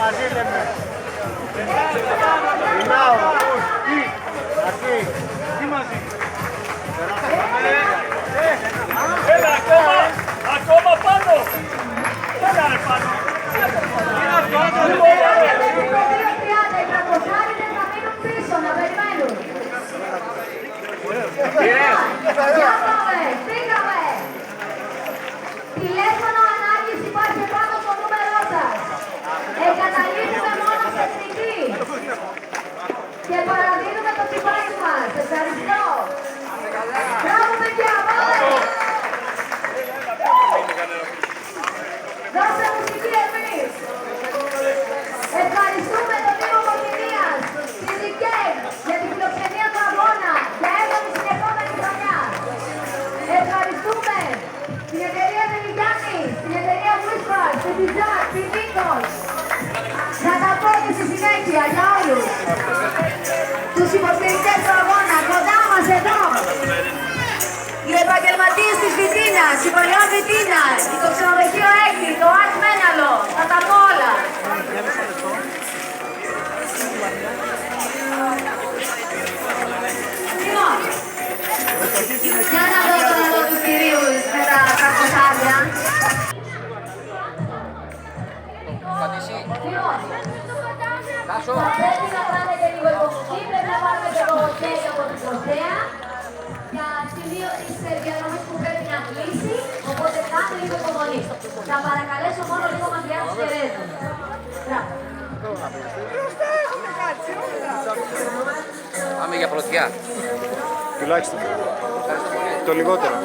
Μαζί λέμε. Μιλάω. Τι μαζί. Έλα ακόμα πάνω. Έλα ρε πάνω. Είναι αυτό. Οι κακοσάριδες θα μείνουν πίσω, να περιμένουν. Για πάμε, φύγαμε. Τηλέφωνο ανάγκης υπάρχει πάνω στο νούμερό σας. Εγκαταλείπουμε μόνο σε εθνική. Και παραδίνουμε το τσιπάκι μας. Ευχαριστώ. Μπράβο παιδιά, πάμε. Δώστε μουσική εμείς. Ευχαριστούμε τον Δήμο Πορτινίας, τη ΔΙΚΕΜ, για την φιλοξενία του αγώνα, για έβδομη συνεχόμενη χρονιά. Ευχαριστούμε την εταιρεία Δελιγιάννη, την εταιρεία Whisper, την Τιζάκ, την Νίκος. Να τα πω και στη συνέχεια για όλους. Τους υποστηρικτές του αγώνα, κοντά μας εδώ. Οι επαγγελματίες της Βιτίνας, η Παλαιό Βιτίνας, το ξενοδοχείο Έκτη, το Art Μέναλο, θα τα πω όλα. Λοιπόν, για να δώσω εδώ τους κυρίους με τα κακοσάρια. Θα πρέπει να κάνετε λίγο υπομονή, πρέπει να πάρουμε και το χέρι από την κορδέα. Για σημείο της διαδρομής που πρέπει να κλείσει, οπότε κάντε λίγο υπομονή. Θα παρακαλέσω μόνο λίγο μακριά τους χαιρέτων. Μπράβο. Πάμε για πρωτιά. Τουλάχιστον. Το λιγότερο.